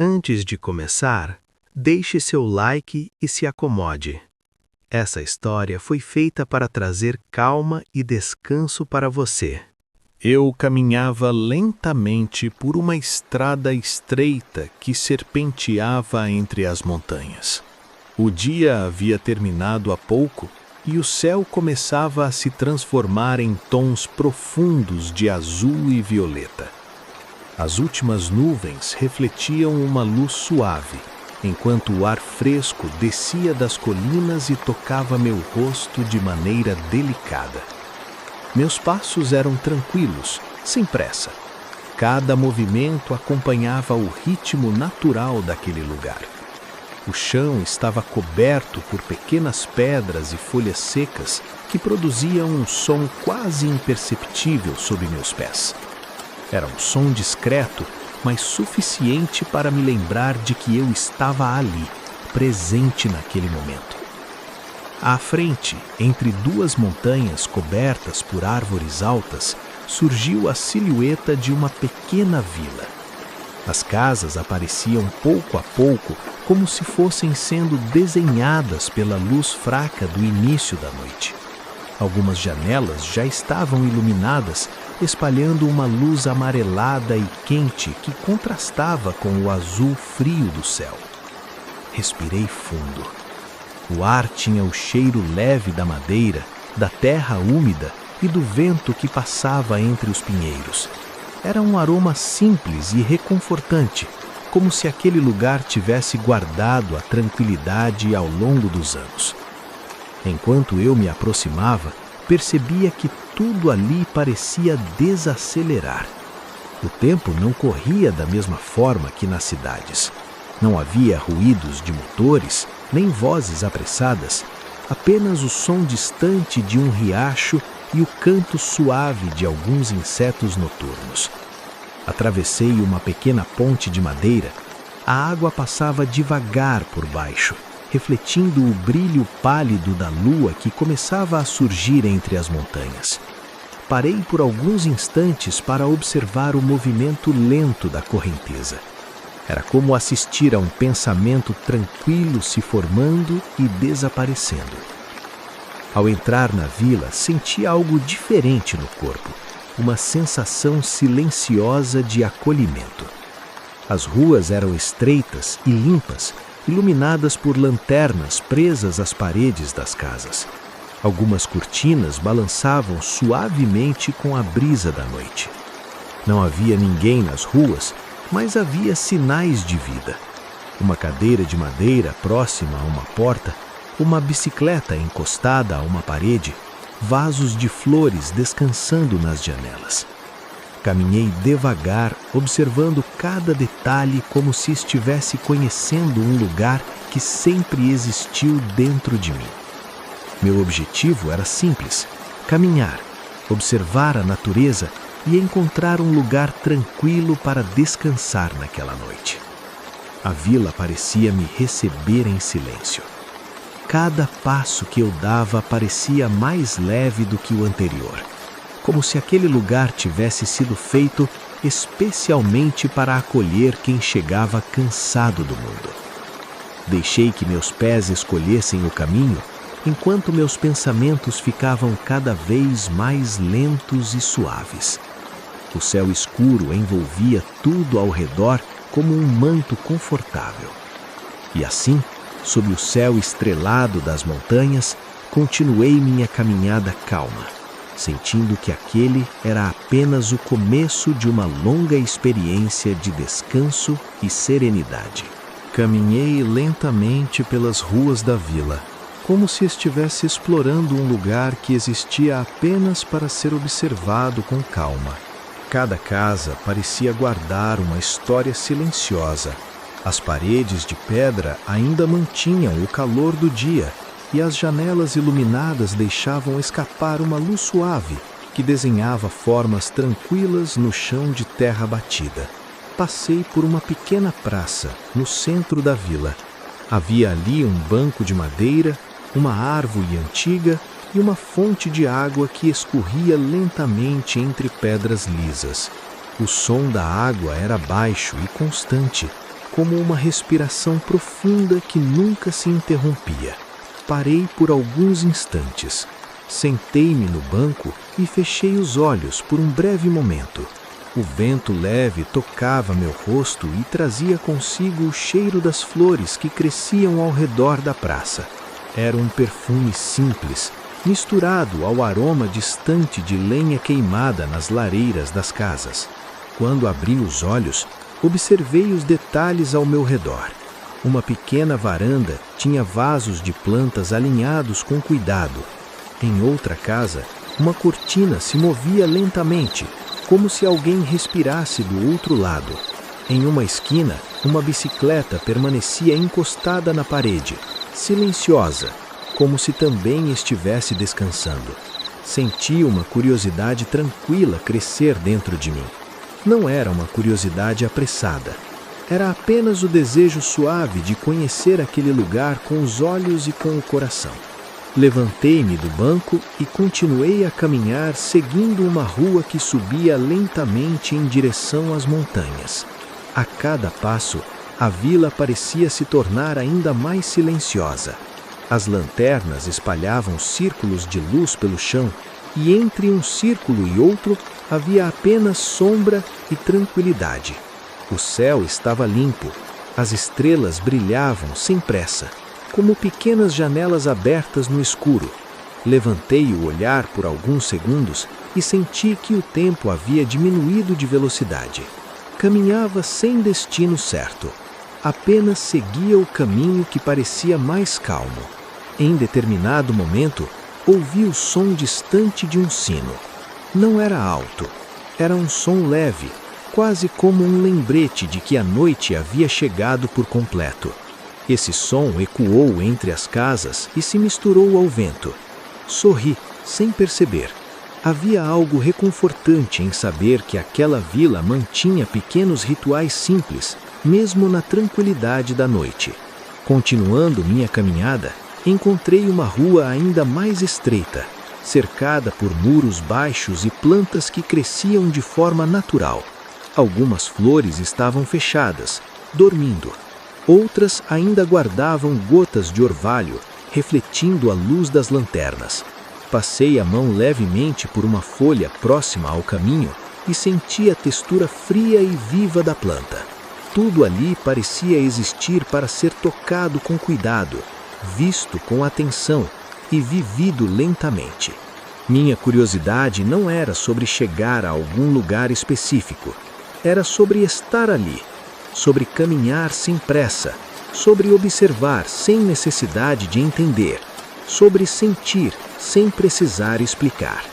Antes de começar, deixe seu like e se acomode. Essa história foi feita para trazer calma e descanso para você. Eu caminhava lentamente por uma estrada estreita que serpenteava entre as montanhas. O dia havia terminado há pouco e o céu começava a se transformar em tons profundos de azul e violeta. As últimas nuvens refletiam uma luz suave, enquanto o ar fresco descia das colinas e tocava meu rosto de maneira delicada. Meus passos eram tranquilos, sem pressa. Cada movimento acompanhava o ritmo natural daquele lugar. O chão estava coberto por pequenas pedras e folhas secas que produziam um som quase imperceptível sob meus pés. Era um som discreto, mas suficiente para me lembrar de que eu estava ali, presente naquele momento. À frente, entre duas montanhas cobertas por árvores altas, surgiu a silhueta de uma pequena vila. As casas apareciam pouco a pouco, como se fossem sendo desenhadas pela luz fraca do início da noite. Algumas janelas já estavam iluminadas, espalhando uma luz amarelada e quente que contrastava com o azul frio do céu. Respirei fundo. O ar tinha o cheiro leve da madeira, da terra úmida e do vento que passava entre os pinheiros. Era um aroma simples e reconfortante, como se aquele lugar tivesse guardado a tranquilidade ao longo dos anos. Enquanto eu me aproximava, percebia que tudo ali parecia desacelerar. O tempo não corria da mesma forma que nas cidades. Não havia ruídos de motores, nem vozes apressadas, apenas o som distante de um riacho e o canto suave de alguns insetos noturnos. Atravessei uma pequena ponte de madeira. A água passava devagar por baixo, refletindo o brilho pálido da lua que começava a surgir entre as montanhas. Parei por alguns instantes para observar o movimento lento da correnteza. Era como assistir a um pensamento tranquilo se formando e desaparecendo. Ao entrar na vila, senti algo diferente no corpo, uma sensação silenciosa de acolhimento. As ruas eram estreitas e limpas, iluminadas por lanternas presas às paredes das casas. Algumas cortinas balançavam suavemente com a brisa da noite. Não havia ninguém nas ruas, mas havia sinais de vida. Uma cadeira de madeira próxima a uma porta, uma bicicleta encostada a uma parede, vasos de flores descansando nas janelas. Caminhei devagar, observando cada detalhe como se estivesse conhecendo um lugar que sempre existiu dentro de mim. Meu objetivo era simples: caminhar, observar a natureza e encontrar um lugar tranquilo para descansar naquela noite. A vila parecia me receber em silêncio. Cada passo que eu dava parecia mais leve do que o anterior, como se aquele lugar tivesse sido feito especialmente para acolher quem chegava cansado do mundo. Deixei que meus pés escolhessem o caminho, enquanto meus pensamentos ficavam cada vez mais lentos e suaves. O céu escuro envolvia tudo ao redor como um manto confortável. E assim, sob o céu estrelado das montanhas, continuei minha caminhada calma, sentindo que aquele era apenas o começo de uma longa experiência de descanso e serenidade. Caminhei lentamente pelas ruas da vila, como se estivesse explorando um lugar que existia apenas para ser observado com calma. Cada casa parecia guardar uma história silenciosa. As paredes de pedra ainda mantinham o calor do dia e as janelas iluminadas deixavam escapar uma luz suave que desenhava formas tranquilas no chão de terra batida. Passei por uma pequena praça no centro da vila. Havia ali um banco de madeira, uma árvore antiga e uma fonte de água que escorria lentamente entre pedras lisas. O som da água era baixo e constante, como uma respiração profunda que nunca se interrompia. Parei por alguns instantes. Sentei-me no banco e fechei os olhos por um breve momento. O vento leve tocava meu rosto e trazia consigo o cheiro das flores que cresciam ao redor da praça. Era um perfume simples, misturado ao aroma distante de lenha queimada nas lareiras das casas. Quando abri os olhos, observei os detalhes ao meu redor. Uma pequena varanda tinha vasos de plantas alinhados com cuidado. Em outra casa, uma cortina se movia lentamente, como se alguém respirasse do outro lado. Em uma esquina, uma bicicleta permanecia encostada na parede, silenciosa, como se também estivesse descansando. Senti uma curiosidade tranquila crescer dentro de mim. Não era uma curiosidade apressada. Era apenas o desejo suave de conhecer aquele lugar com os olhos e com o coração. Levantei-me do banco e continuei a caminhar seguindo uma rua que subia lentamente em direção às montanhas. A cada passo, a vila parecia se tornar ainda mais silenciosa. As lanternas espalhavam círculos de luz pelo chão e entre um círculo e outro havia apenas sombra e tranquilidade. O céu estava limpo, as estrelas brilhavam sem pressa, como pequenas janelas abertas no escuro. Levantei o olhar por alguns segundos e senti que o tempo havia diminuído de velocidade. Caminhava sem destino certo. Apenas seguia o caminho que parecia mais calmo. Em determinado momento, ouvi o som distante de um sino. Não era alto. Era um som leve, quase como um lembrete de que a noite havia chegado por completo. Esse som ecoou entre as casas e se misturou ao vento. Sorri, sem perceber. Havia algo reconfortante em saber que aquela vila mantinha pequenos rituais simples, mesmo na tranquilidade da noite. Continuando minha caminhada, encontrei uma rua ainda mais estreita, cercada por muros baixos e plantas que cresciam de forma natural. Algumas flores estavam fechadas, dormindo. Outras ainda guardavam gotas de orvalho, refletindo a luz das lanternas. Passei a mão levemente por uma folha próxima ao caminho e senti a textura fria e viva da planta. Tudo ali parecia existir para ser tocado com cuidado, visto com atenção e vivido lentamente. Minha curiosidade não era sobre chegar a algum lugar específico. Era sobre estar ali, sobre caminhar sem pressa, sobre observar sem necessidade de entender, sobre sentir sem precisar explicar.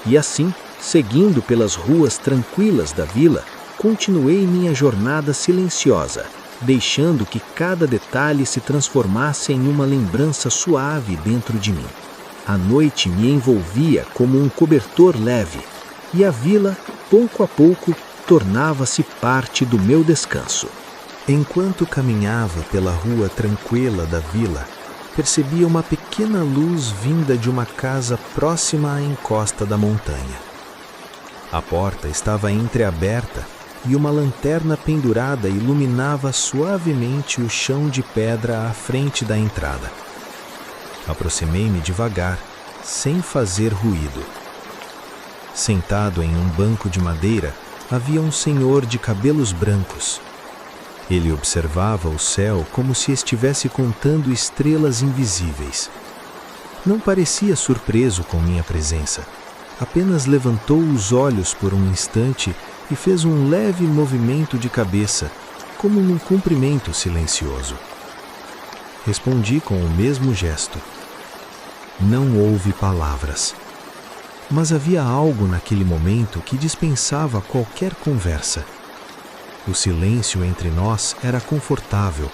E assim, seguindo pelas ruas tranquilas da vila, continuei minha jornada silenciosa, deixando que cada detalhe se transformasse em uma lembrança suave dentro de mim. A noite me envolvia como um cobertor leve, e a vila, pouco a pouco, tornava-se parte do meu descanso. Enquanto caminhava pela rua tranquila da vila, percebia uma pequena luz vinda de uma casa próxima à encosta da montanha. A porta estava entreaberta e uma lanterna pendurada iluminava suavemente o chão de pedra à frente da entrada. Aproximei-me devagar, sem fazer ruído. Sentado em um banco de madeira, havia um senhor de cabelos brancos. Ele observava o céu como se estivesse contando estrelas invisíveis. Não parecia surpreso com minha presença. Apenas levantou os olhos por um instante e fez um leve movimento de cabeça, como num cumprimento silencioso. Respondi com o mesmo gesto. Não houve palavras. Mas havia algo naquele momento que dispensava qualquer conversa. O silêncio entre nós era confortável,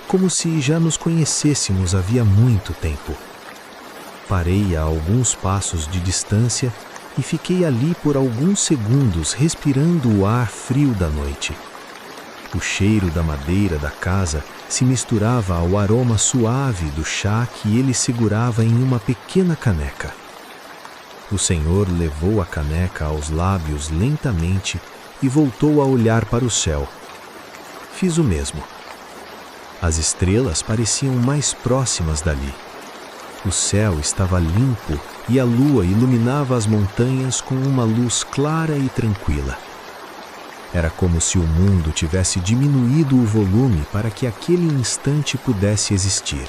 como se já nos conhecêssemos havia muito tempo. Parei a alguns passos de distância e fiquei ali por alguns segundos respirando o ar frio da noite. O cheiro da madeira da casa se misturava ao aroma suave do chá que ele segurava em uma pequena caneca. O senhor levou a caneca aos lábios lentamente e voltou a olhar para o céu. Fiz o mesmo. As estrelas pareciam mais próximas dali. O céu estava limpo e a lua iluminava as montanhas com uma luz clara e tranquila. Era como se o mundo tivesse diminuído o volume para que aquele instante pudesse existir.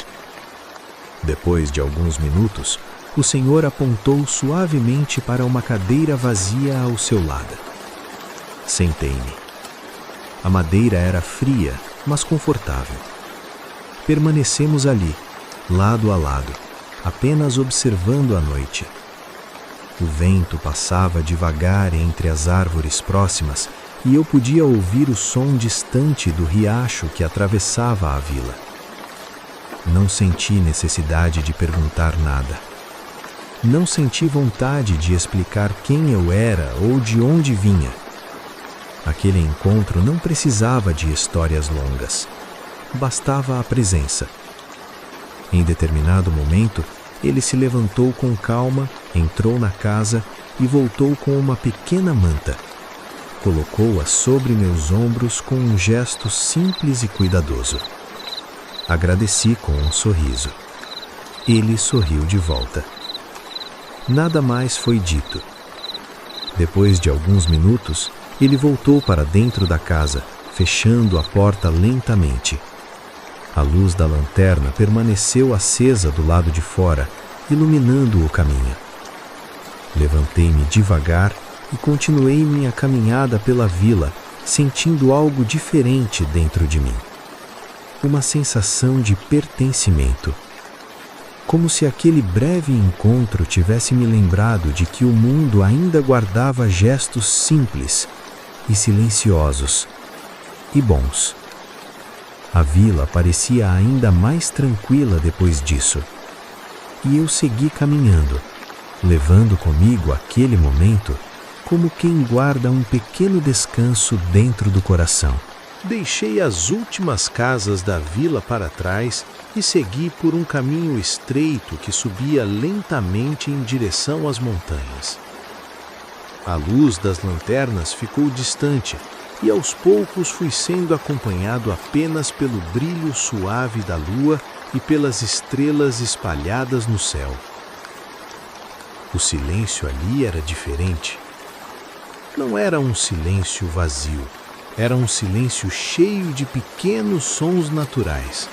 Depois de alguns minutos, o Senhor apontou suavemente para uma cadeira vazia ao seu lado. Sentei-me. A madeira era fria, mas confortável. Permanecemos ali, lado a lado, apenas observando a noite. O vento passava devagar entre as árvores próximas e eu podia ouvir o som distante do riacho que atravessava a vila. Não senti necessidade de perguntar nada. Não senti vontade de explicar quem eu era ou de onde vinha. Aquele encontro não precisava de histórias longas. Bastava a presença. Em determinado momento, ele se levantou com calma, entrou na casa e voltou com uma pequena manta. Colocou-a sobre meus ombros com um gesto simples e cuidadoso. Agradeci com um sorriso. Ele sorriu de volta. Nada mais foi dito. Depois de alguns minutos, ele voltou para dentro da casa, fechando a porta lentamente. A luz da lanterna permaneceu acesa do lado de fora, iluminando o caminho. Levantei-me devagar e continuei minha caminhada pela vila, sentindo algo diferente dentro de mim. Uma sensação de pertencimento. Como se aquele breve encontro tivesse me lembrado de que o mundo ainda guardava gestos simples e silenciosos e bons. A vila parecia ainda mais tranquila depois disso. E eu segui caminhando, levando comigo aquele momento como quem guarda um pequeno descanso dentro do coração. Deixei as últimas casas da vila para trás e segui por um caminho estreito que subia lentamente em direção às montanhas. A luz das lanternas ficou distante e aos poucos fui sendo acompanhado apenas pelo brilho suave da lua e pelas estrelas espalhadas no céu. O silêncio ali era diferente. Não era um silêncio vazio, era um silêncio cheio de pequenos sons naturais.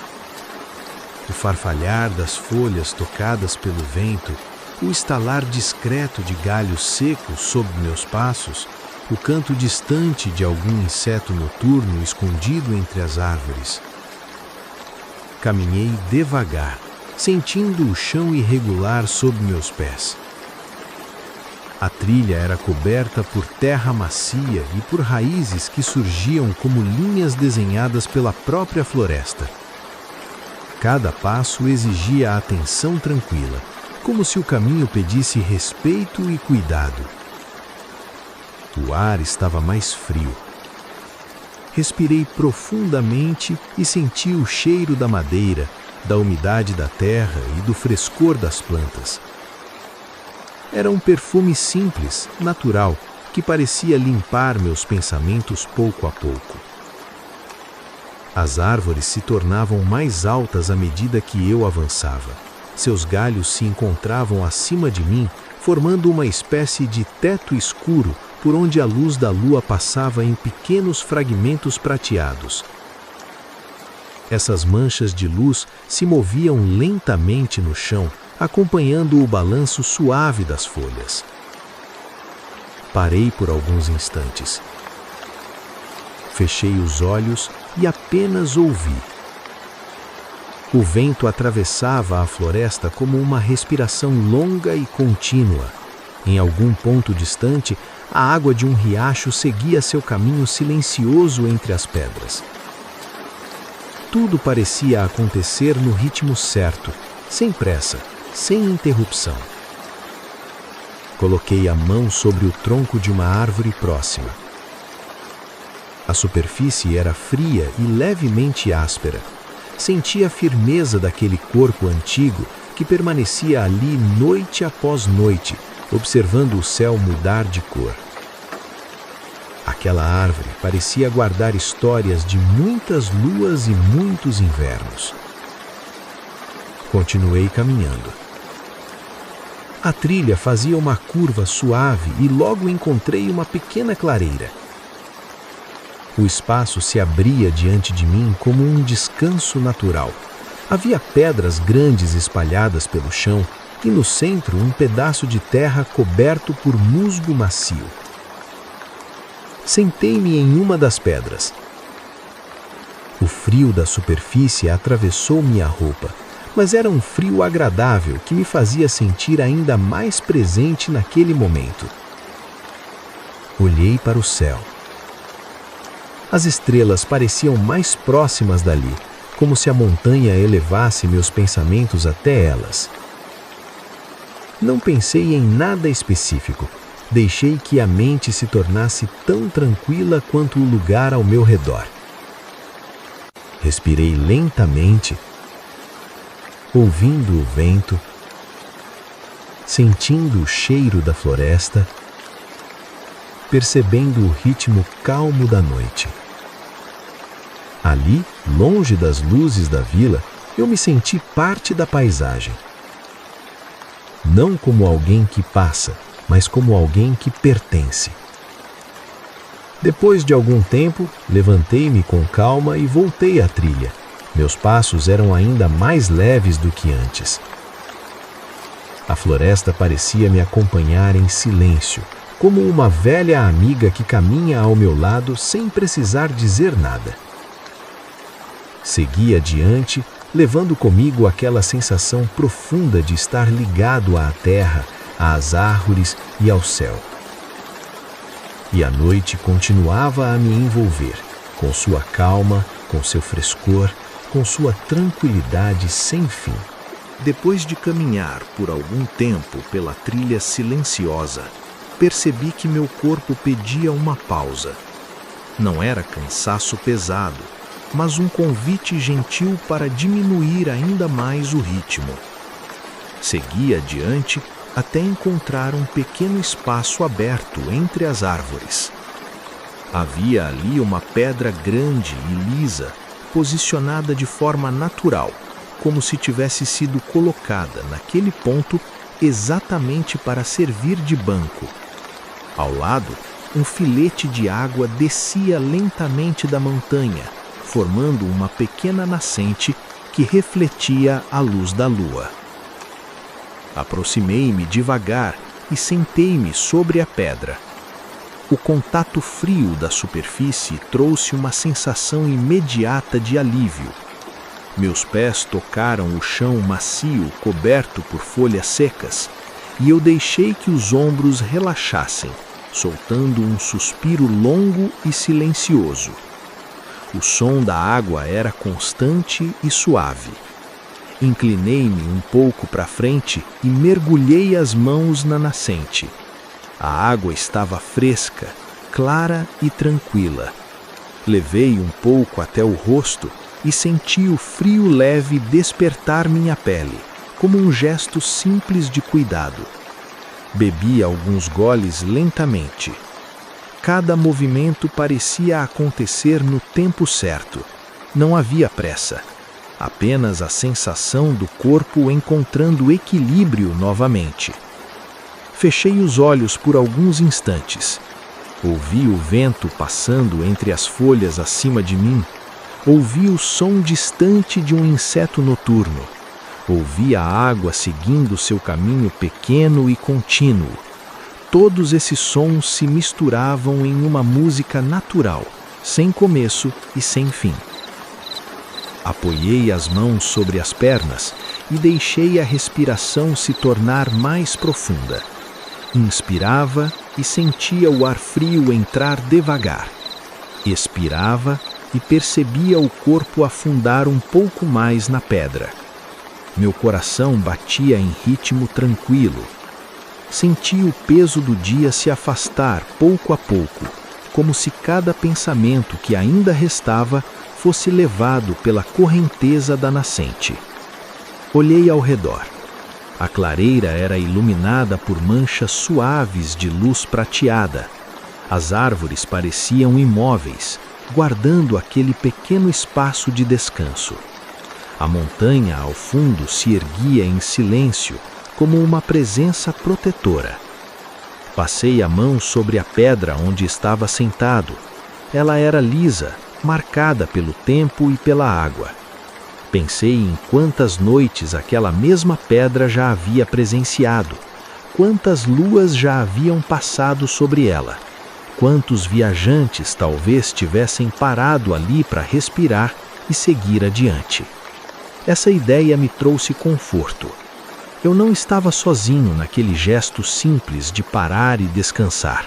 O farfalhar das folhas tocadas pelo vento, o estalar discreto de galhos secos sob meus passos, o canto distante de algum inseto noturno escondido entre as árvores. Caminhei devagar, sentindo o chão irregular sob meus pés. A trilha era coberta por terra macia e por raízes que surgiam como linhas desenhadas pela própria floresta. Cada passo exigia atenção tranquila, como se o caminho pedisse respeito e cuidado. O ar estava mais frio. Respirei profundamente e senti o cheiro da madeira, da umidade da terra e do frescor das plantas. Era um perfume simples, natural, que parecia limpar meus pensamentos pouco a pouco. As árvores se tornavam mais altas à medida que eu avançava. Seus galhos se encontravam acima de mim, formando uma espécie de teto escuro por onde a luz da lua passava em pequenos fragmentos prateados. Essas manchas de luz se moviam lentamente no chão, acompanhando o balanço suave das folhas. Parei por alguns instantes. Fechei os olhos e apenas ouvi. O vento atravessava a floresta como uma respiração longa e contínua. Em algum ponto distante, a água de um riacho seguia seu caminho silencioso entre as pedras. Tudo parecia acontecer no ritmo certo, sem pressa, sem interrupção. Coloquei a mão sobre o tronco de uma árvore próxima. A superfície era fria e levemente áspera. Senti a firmeza daquele corpo antigo que permanecia ali noite após noite, observando o céu mudar de cor. Aquela árvore parecia guardar histórias de muitas luas e muitos invernos. Continuei caminhando. A trilha fazia uma curva suave e logo encontrei uma pequena clareira. O espaço se abria diante de mim como um descanso natural. Havia pedras grandes espalhadas pelo chão e no centro um pedaço de terra coberto por musgo macio. Sentei-me em uma das pedras. O frio da superfície atravessou minha roupa, mas era um frio agradável que me fazia sentir ainda mais presente naquele momento. Olhei para o céu. As estrelas pareciam mais próximas dali, como se a montanha elevasse meus pensamentos até elas. Não pensei em nada específico. Deixei que a mente se tornasse tão tranquila quanto o lugar ao meu redor. Respirei lentamente, ouvindo o vento, sentindo o cheiro da floresta, percebendo o ritmo calmo da noite. Ali, longe das luzes da vila, eu me senti parte da paisagem. Não como alguém que passa, mas como alguém que pertence. Depois de algum tempo, levantei-me com calma e voltei à trilha. Meus passos eram ainda mais leves do que antes. A floresta parecia me acompanhar em silêncio, como uma velha amiga que caminha ao meu lado sem precisar dizer nada. Segui adiante, levando comigo aquela sensação profunda de estar ligado à terra, às árvores e ao céu. E a noite continuava a me envolver, com sua calma, com seu frescor, com sua tranquilidade sem fim. Depois de caminhar por algum tempo pela trilha silenciosa, percebi que meu corpo pedia uma pausa. Não era cansaço pesado, mas um convite gentil para diminuir ainda mais o ritmo. Segui adiante até encontrar um pequeno espaço aberto entre as árvores. Havia ali uma pedra grande e lisa, posicionada de forma natural, como se tivesse sido colocada naquele ponto exatamente para servir de banco. Ao lado, um filete de água descia lentamente da montanha, formando uma pequena nascente que refletia a luz da lua. Aproximei-me devagar e sentei-me sobre a pedra. O contato frio da superfície trouxe uma sensação imediata de alívio. Meus pés tocaram o chão macio coberto por folhas secas e eu deixei que os ombros relaxassem, soltando um suspiro longo e silencioso. O som da água era constante e suave. Inclinei-me um pouco para frente e mergulhei as mãos na nascente. A água estava fresca, clara e tranquila. Levei um pouco até o rosto e senti o frio leve despertar minha pele, como um gesto simples de cuidado. Bebi alguns goles lentamente. Cada movimento parecia acontecer no tempo certo. Não havia pressa. Apenas a sensação do corpo encontrando equilíbrio novamente. Fechei os olhos por alguns instantes. Ouvi o vento passando entre as folhas acima de mim. Ouvi o som distante de um inseto noturno. Ouvi a água seguindo seu caminho pequeno e contínuo. Todos esses sons se misturavam em uma música natural, sem começo e sem fim. Apoiei as mãos sobre as pernas e deixei a respiração se tornar mais profunda. Inspirava e sentia o ar frio entrar devagar. Expirava e percebia o corpo afundar um pouco mais na pedra. Meu coração batia em ritmo tranquilo. Senti o peso do dia se afastar pouco a pouco, como se cada pensamento que ainda restava fosse levado pela correnteza da nascente. Olhei ao redor. A clareira era iluminada por manchas suaves de luz prateada. As árvores pareciam imóveis, guardando aquele pequeno espaço de descanso. A montanha ao fundo se erguia em silêncio, como uma presença protetora. Passei a mão sobre a pedra onde estava sentado. Ela era lisa, marcada pelo tempo e pela água. Pensei em quantas noites aquela mesma pedra já havia presenciado, quantas luas já haviam passado sobre ela, quantos viajantes talvez tivessem parado ali para respirar e seguir adiante. Essa ideia me trouxe conforto. Eu não estava sozinho naquele gesto simples de parar e descansar.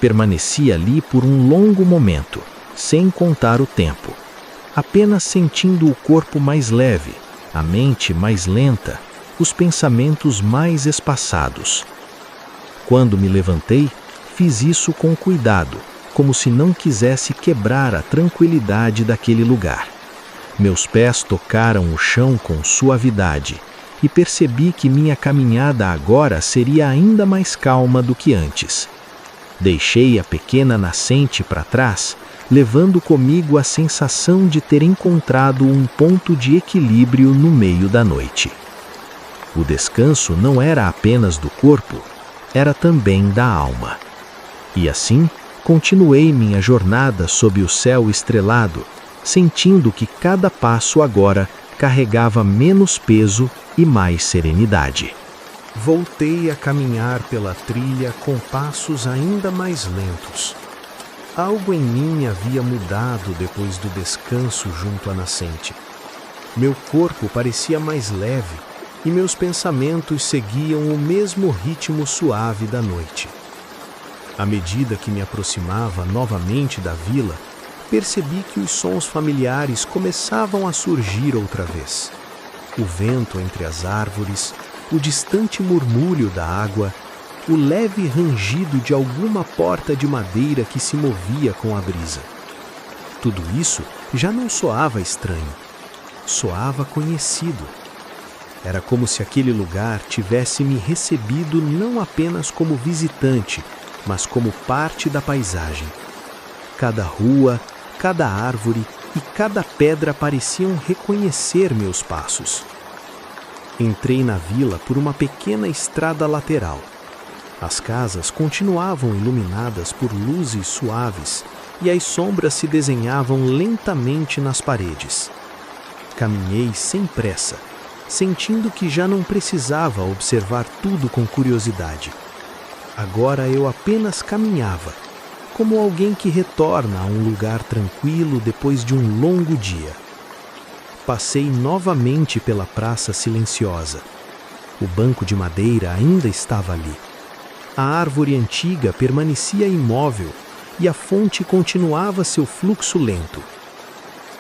Permaneci ali por um longo momento, sem contar o tempo, apenas sentindo o corpo mais leve, a mente mais lenta, os pensamentos mais espaçados. Quando me levantei, fiz isso com cuidado, como se não quisesse quebrar a tranquilidade daquele lugar. Meus pés tocaram o chão com suavidade e percebi que minha caminhada agora seria ainda mais calma do que antes. Deixei a pequena nascente para trás, levando comigo a sensação de ter encontrado um ponto de equilíbrio no meio da noite. O descanso não era apenas do corpo, era também da alma. E assim, continuei minha jornada sob o céu estrelado, sentindo que cada passo agora carregava menos peso e mais serenidade. Voltei a caminhar pela trilha com passos ainda mais lentos. Algo em mim havia mudado depois do descanso junto à nascente. Meu corpo parecia mais leve e meus pensamentos seguiam o mesmo ritmo suave da noite. À medida que me aproximava novamente da vila, percebi que os sons familiares começavam a surgir outra vez. O vento entre as árvores, o distante murmúrio da água, o leve rangido de alguma porta de madeira que se movia com a brisa. Tudo isso já não soava estranho, soava conhecido. Era como se aquele lugar tivesse me recebido não apenas como visitante, mas como parte da paisagem. Cada rua, cada árvore e cada pedra pareciam reconhecer meus passos. Entrei na vila por uma pequena estrada lateral. As casas continuavam iluminadas por luzes suaves e as sombras se desenhavam lentamente nas paredes. Caminhei sem pressa, sentindo que já não precisava observar tudo com curiosidade. Agora eu apenas caminhava, como alguém que retorna a um lugar tranquilo depois de um longo dia. Passei novamente pela praça silenciosa. O banco de madeira ainda estava ali. A árvore antiga permanecia imóvel e a fonte continuava seu fluxo lento.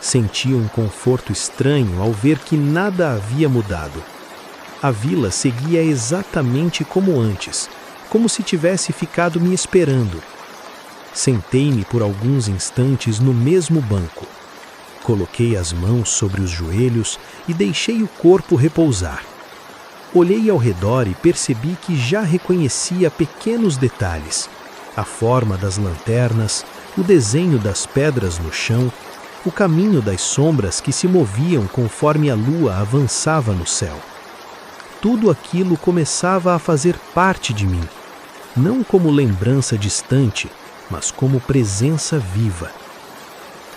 Senti um conforto estranho ao ver que nada havia mudado. A vila seguia exatamente como antes, como se tivesse ficado me esperando. Sentei-me por alguns instantes no mesmo banco. Coloquei as mãos sobre os joelhos e deixei o corpo repousar. Olhei ao redor e percebi que já reconhecia pequenos detalhes: a forma das lanternas, o desenho das pedras no chão, o caminho das sombras que se moviam conforme a lua avançava no céu. Tudo aquilo começava a fazer parte de mim, não como lembrança distante, mas como presença viva.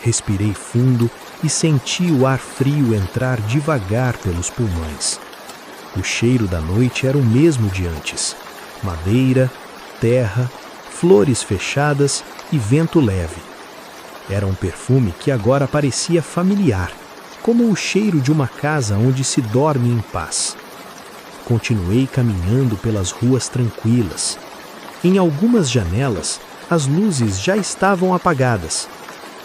Respirei fundo e senti o ar frio entrar devagar pelos pulmões. O cheiro da noite era o mesmo de antes: madeira, terra, flores fechadas e vento leve. Era um perfume que agora parecia familiar, como o cheiro de uma casa onde se dorme em paz. Continuei caminhando pelas ruas tranquilas. Em algumas janelas, as luzes já estavam apagadas.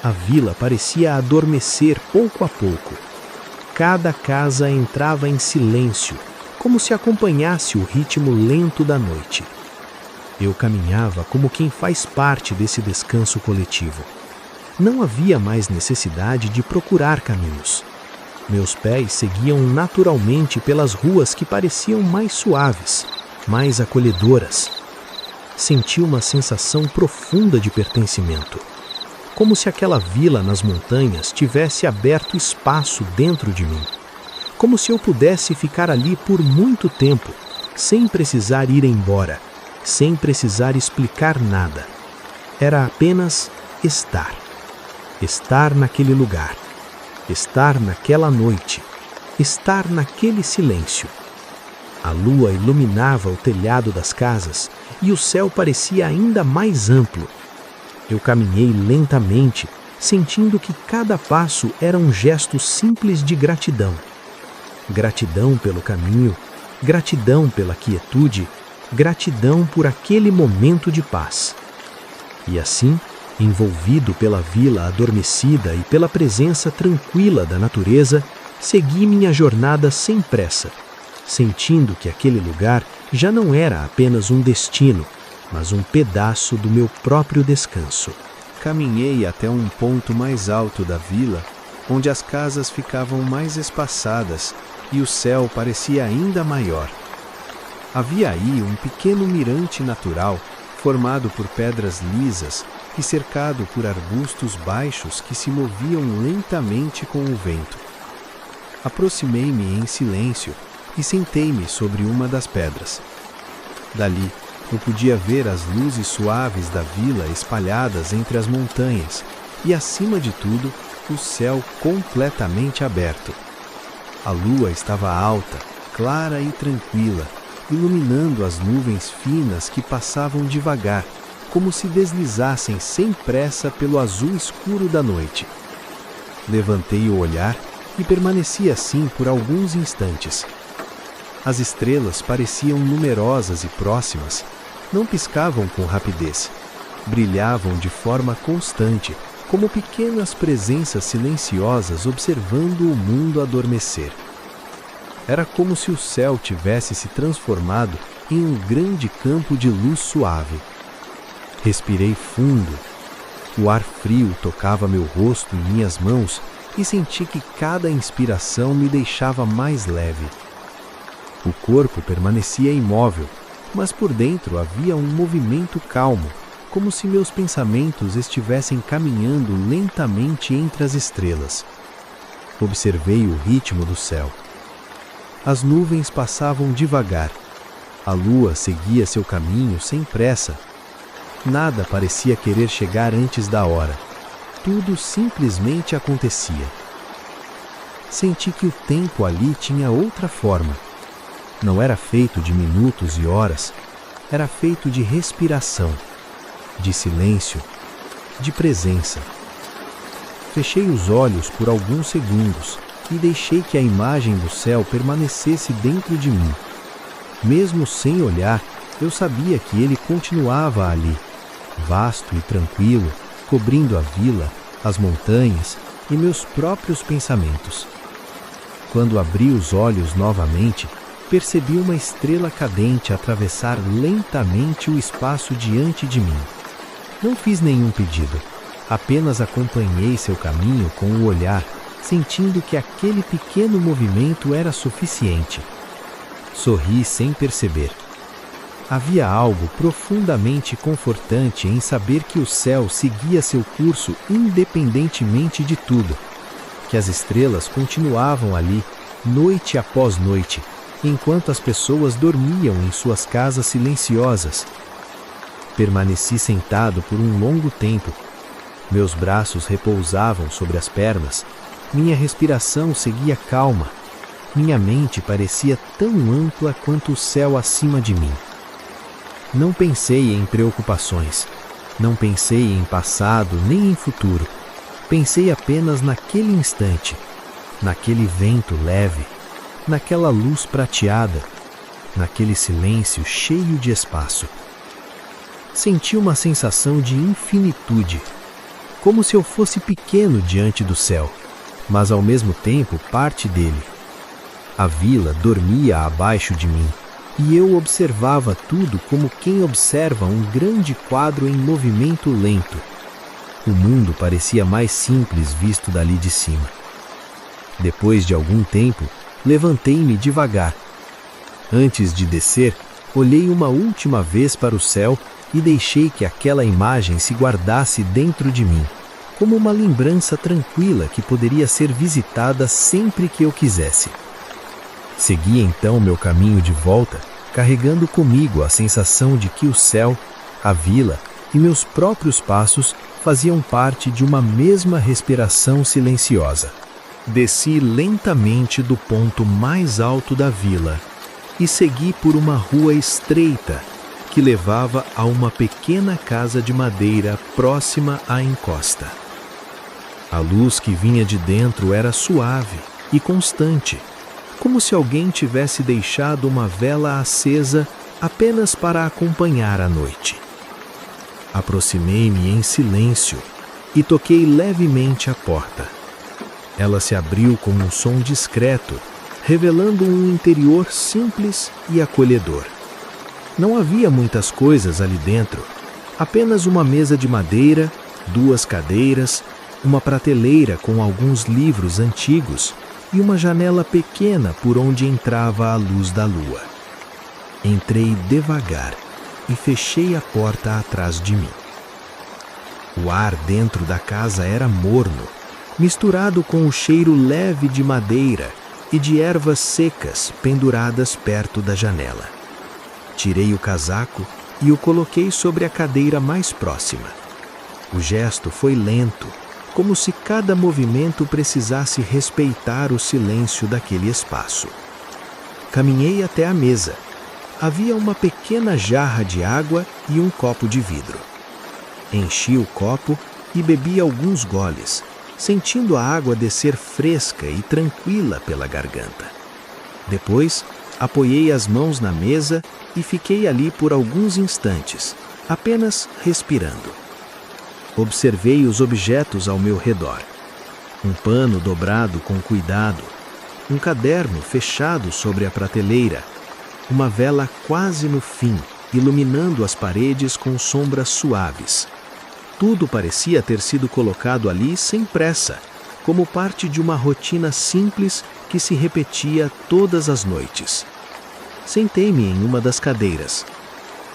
A vila parecia adormecer pouco a pouco. Cada casa entrava em silêncio, como se acompanhasse o ritmo lento da noite. Eu caminhava como quem faz parte desse descanso coletivo. Não havia mais necessidade de procurar caminhos. Meus pés seguiam naturalmente pelas ruas que pareciam mais suaves, mais acolhedoras. senti uma sensação profunda de pertencimento. Como se aquela vila nas montanhas tivesse aberto espaço dentro de mim. Como se eu pudesse ficar ali por muito tempo, sem precisar ir embora, sem precisar explicar nada. Era apenas estar. Estar naquele lugar. Estar naquela noite. Estar naquele silêncio. A lua iluminava o telhado das casas e o céu parecia ainda mais amplo. Eu caminhei lentamente, sentindo que cada passo era um gesto simples de gratidão. Gratidão pelo caminho, gratidão pela quietude, gratidão por aquele momento de paz. E assim, envolvido pela vila adormecida e pela presença tranquila da natureza, segui minha jornada sem pressa, sentindo que aquele lugar já não era apenas um destino, mas um pedaço do meu próprio descanso. Caminhei até um ponto mais alto da vila, onde as casas ficavam mais espaçadas e o céu parecia ainda maior. Havia aí um pequeno mirante natural, formado por pedras lisas e cercado por arbustos baixos que se moviam lentamente com o vento. Aproximei-me em silêncio e sentei-me sobre uma das pedras. Dali, eu podia ver as luzes suaves da vila espalhadas entre as montanhas e, acima de tudo, o céu completamente aberto. A lua estava alta, clara e tranquila, iluminando as nuvens finas que passavam devagar, como se deslizassem sem pressa pelo azul escuro da noite. Levantei o olhar e permaneci assim por alguns instantes. As estrelas pareciam numerosas e próximas, não piscavam com rapidez, brilhavam de forma constante, como pequenas presenças silenciosas observando o mundo adormecer. Era como se o céu tivesse se transformado em um grande campo de luz suave. Respirei fundo. O ar frio tocava meu rosto e minhas mãos e senti que cada inspiração me deixava mais leve. O corpo permanecia imóvel, mas por dentro havia um movimento calmo, como se meus pensamentos estivessem caminhando lentamente entre as estrelas. Observei o ritmo do céu. As nuvens passavam devagar. A lua seguia seu caminho sem pressa. Nada parecia querer chegar antes da hora. Tudo simplesmente acontecia. Senti que o tempo ali tinha outra forma. Não era feito de minutos e horas, era feito de respiração, de silêncio, de presença. Fechei os olhos por alguns segundos e deixei que a imagem do céu permanecesse dentro de mim. Mesmo sem olhar, eu sabia que ele continuava ali, vasto e tranquilo, cobrindo a vila, as montanhas e meus próprios pensamentos. Quando abri os olhos novamente, percebi uma estrela cadente atravessar lentamente o espaço diante de mim. Não fiz nenhum pedido, apenas acompanhei seu caminho com o olhar, sentindo que aquele pequeno movimento era suficiente. Sorri sem perceber. Havia algo profundamente confortante em saber que o céu seguia seu curso independentemente de tudo, que as estrelas continuavam ali, noite após noite, enquanto as pessoas dormiam em suas casas silenciosas. Permaneci sentado por um longo tempo. Meus braços repousavam sobre as pernas, minha respiração seguia calma, minha mente parecia tão ampla quanto o céu acima de mim. Não pensei em preocupações, não pensei em passado nem em futuro, pensei apenas naquele instante, naquele vento leve, naquela luz prateada, naquele silêncio cheio de espaço. Senti uma sensação de infinitude, como se eu fosse pequeno diante do céu, mas ao mesmo tempo parte dele. A vila dormia abaixo de mim, e eu observava tudo como quem observa um grande quadro em movimento lento. O mundo parecia mais simples visto dali de cima. Depois de algum tempo, levantei-me devagar. Antes de descer, olhei uma última vez para o céu e deixei que aquela imagem se guardasse dentro de mim, como uma lembrança tranquila que poderia ser visitada sempre que eu quisesse. Segui então meu caminho de volta, carregando comigo a sensação de que o céu, a vila e meus próprios passos faziam parte de uma mesma respiração silenciosa. Desci lentamente do ponto mais alto da vila e segui por uma rua estreita que levava a uma pequena casa de madeira próxima à encosta. A luz que vinha de dentro era suave e constante, como se alguém tivesse deixado uma vela acesa apenas para acompanhar a noite. Aproximei-me em silêncio e toquei levemente a porta. Ela se abriu com um som discreto, revelando um interior simples e acolhedor. Não havia muitas coisas ali dentro, apenas uma mesa de madeira, 2 cadeiras, uma prateleira com alguns livros antigos e uma janela pequena por onde entrava a luz da lua. Entrei devagar e fechei a porta atrás de mim. O ar dentro da casa era morno, misturado com o cheiro leve de madeira e de ervas secas penduradas perto da janela. Tirei o casaco e o coloquei sobre a cadeira mais próxima. O gesto foi lento, como se cada movimento precisasse respeitar o silêncio daquele espaço. Caminhei até a mesa. Havia uma pequena jarra de água e um copo de vidro. Enchi o copo e bebi alguns goles, sentindo a água descer fresca e tranquila pela garganta. Depois, apoiei as mãos na mesa e fiquei ali por alguns instantes, apenas respirando. Observei os objetos ao meu redor. Um pano dobrado com cuidado, um caderno fechado sobre a prateleira, uma vela quase no fim, iluminando as paredes com sombras suaves. Tudo parecia ter sido colocado ali sem pressa, como parte de uma rotina simples que se repetia todas as noites. Sentei-me em uma das cadeiras.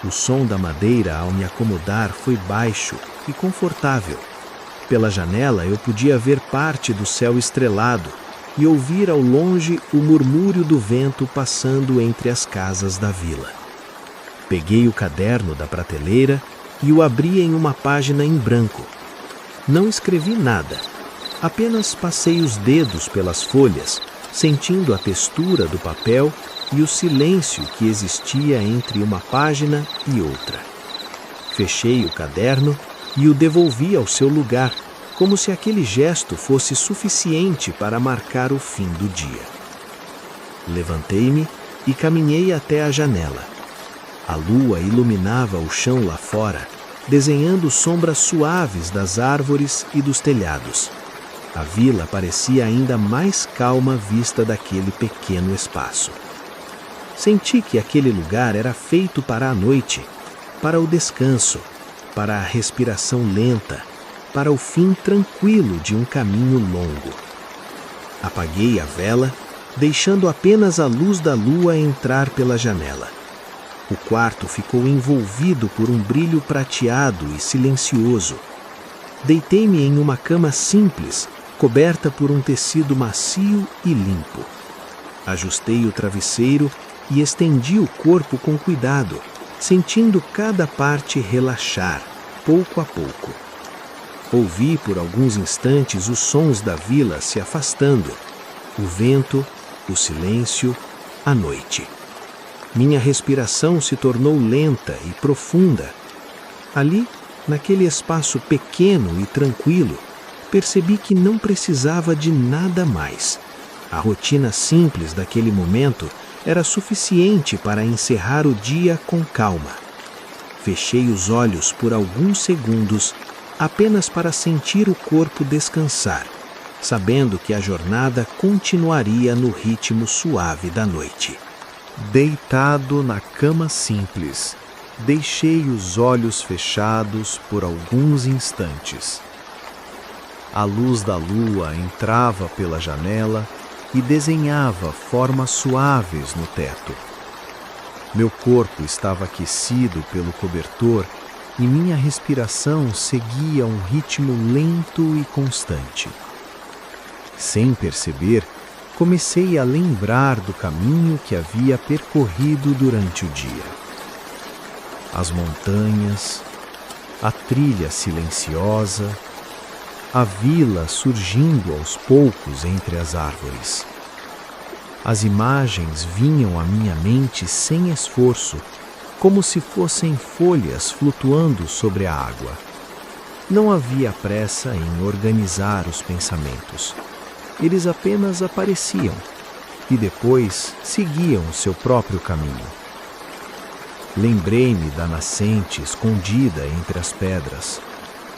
O som da madeira ao me acomodar foi baixo e confortável. Pela janela eu podia ver parte do céu estrelado e ouvir ao longe o murmúrio do vento passando entre as casas da vila. Peguei o caderno da prateleira e o abri em uma página em branco. Não escrevi nada, apenas passei os dedos pelas folhas, sentindo a textura do papel e o silêncio que existia entre uma página e outra. Fechei o caderno e o devolvi ao seu lugar, como se aquele gesto fosse suficiente para marcar o fim do dia. Levantei-me e caminhei até a janela. A lua iluminava o chão lá fora, desenhando sombras suaves das árvores e dos telhados. A vila parecia ainda mais calma vista daquele pequeno espaço. Senti que aquele lugar era feito para a noite, para o descanso, para a respiração lenta, para o fim tranquilo de um caminho longo. Apaguei a vela, deixando apenas a luz da lua entrar pela janela. O quarto ficou envolvido por um brilho prateado e silencioso. Deitei-me em uma cama simples, coberta por um tecido macio e limpo. Ajustei o travesseiro e estendi o corpo com cuidado, sentindo cada parte relaxar, pouco a pouco. Ouvi por alguns instantes os sons da vila se afastando, o vento, o silêncio, a noite. Minha respiração se tornou lenta e profunda. Ali, naquele espaço pequeno e tranquilo, percebi que não precisava de nada mais. A rotina simples daquele momento era suficiente para encerrar o dia com calma. Fechei os olhos por alguns segundos, apenas para sentir o corpo descansar, sabendo que a jornada continuaria no ritmo suave da noite. Deitado na cama simples, deixei os olhos fechados por alguns instantes. A luz da lua entrava pela janela e desenhava formas suaves no teto. Meu corpo estava aquecido pelo cobertor e minha respiração seguia um ritmo lento e constante. Sem perceber, comecei a lembrar do caminho que havia percorrido durante o dia. As montanhas, a trilha silenciosa, a vila surgindo aos poucos entre as árvores. As imagens vinham à minha mente sem esforço, como se fossem folhas flutuando sobre a água. Não havia pressa em organizar os pensamentos. Eles apenas apareciam e depois seguiam seu próprio caminho. Lembrei-me da nascente escondida entre as pedras,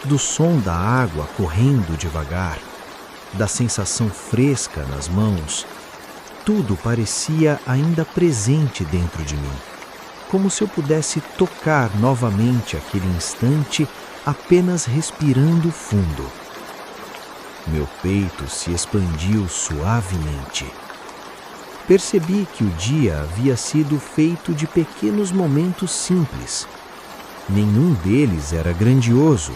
do som da água correndo devagar, da sensação fresca nas mãos. Tudo parecia ainda presente dentro de mim, como se eu pudesse tocar novamente aquele instante apenas respirando fundo. Meu peito se expandiu suavemente. Percebi que o dia havia sido feito de pequenos momentos simples. Nenhum deles era grandioso,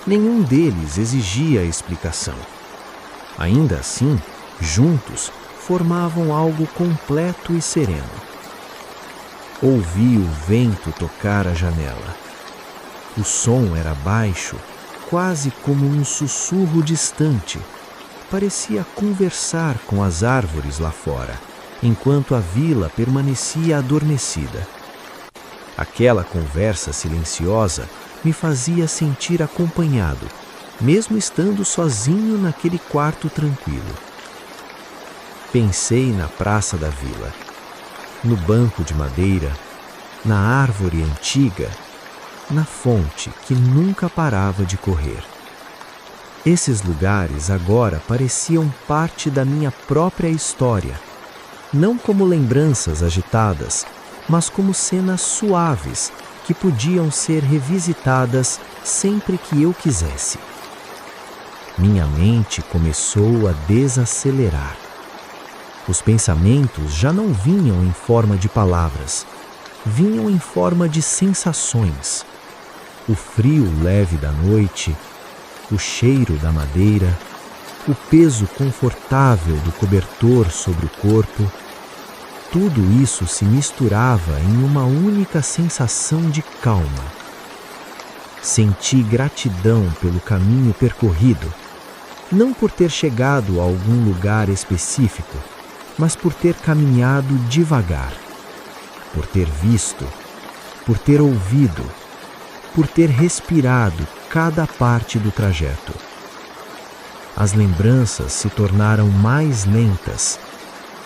nenhum deles exigia explicação. Ainda assim, juntos, formavam algo completo e sereno. Ouvi o vento tocar a janela. O som era baixo, quase como um sussurro distante. Parecia conversar com as árvores lá fora, enquanto a vila permanecia adormecida. Aquela conversa silenciosa me fazia sentir acompanhado, mesmo estando sozinho naquele quarto tranquilo. Pensei na praça da vila, no banco de madeira, na árvore antiga, na fonte que nunca parava de correr. Esses lugares agora pareciam parte da minha própria história, não como lembranças agitadas, mas como cenas suaves que podiam ser revisitadas sempre que eu quisesse. Minha mente começou a desacelerar. Os pensamentos já não vinham em forma de palavras, vinham em forma de sensações. O frio leve da noite, o cheiro da madeira, o peso confortável do cobertor sobre o corpo, tudo isso se misturava em uma única sensação de calma. Senti gratidão pelo caminho percorrido, não por ter chegado a algum lugar específico, mas por ter caminhado devagar, por ter visto, por ter ouvido, por ter respirado cada parte do trajeto. As lembranças se tornaram mais lentas.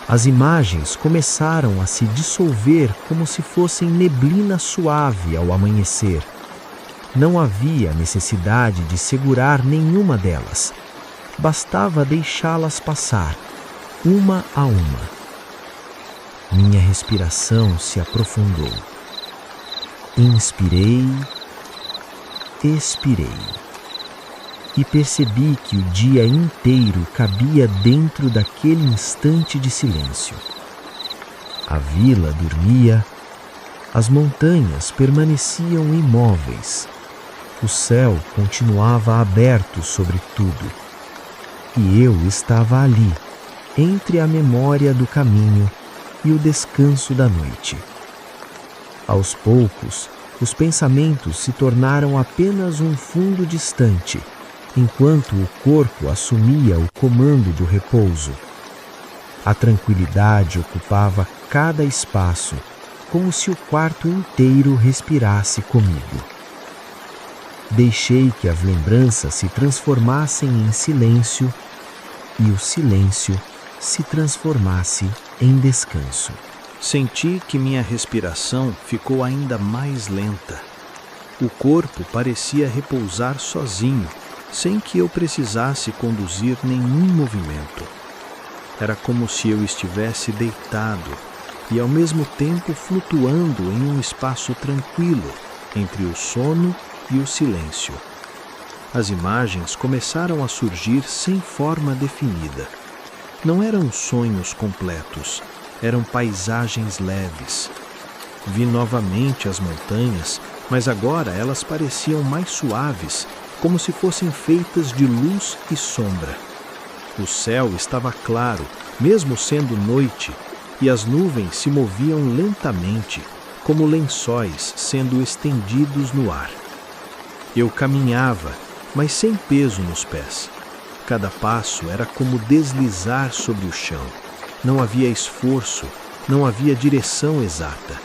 As imagens começaram a se dissolver como se fossem neblina suave ao amanhecer. Não havia necessidade de segurar nenhuma delas. Bastava deixá-las passar, uma a uma. Minha respiração se aprofundou. Inspirei, expirei. E percebi que o dia inteiro cabia dentro daquele instante de silêncio. A vila dormia, as montanhas permaneciam imóveis, o céu continuava aberto sobre tudo, e eu estava ali, entre a memória do caminho e o descanso da noite. Aos poucos, os pensamentos se tornaram apenas um fundo distante, enquanto o corpo assumia o comando do repouso. A tranquilidade ocupava cada espaço, como se o quarto inteiro respirasse comigo. Deixei que as lembranças se transformassem em silêncio e o silêncio se transformasse em descanso. Senti que minha respiração ficou ainda mais lenta. O corpo parecia repousar sozinho, sem que eu precisasse conduzir nenhum movimento. Era como se eu estivesse deitado e ao mesmo tempo flutuando em um espaço tranquilo entre o sono e o silêncio. As imagens começaram a surgir sem forma definida. Não eram sonhos completos, eram paisagens leves. Vi novamente as montanhas mas agora elas pareciam mais suaves, como se fossem feitas de luz e sombra. O céu estava claro, mesmo sendo noite, e as nuvens se moviam lentamente, como lençóis sendo estendidos no ar. Eu caminhava, mas sem peso nos pés. Cada passo era como deslizar sobre o chão. Não havia esforço, não havia direção exata.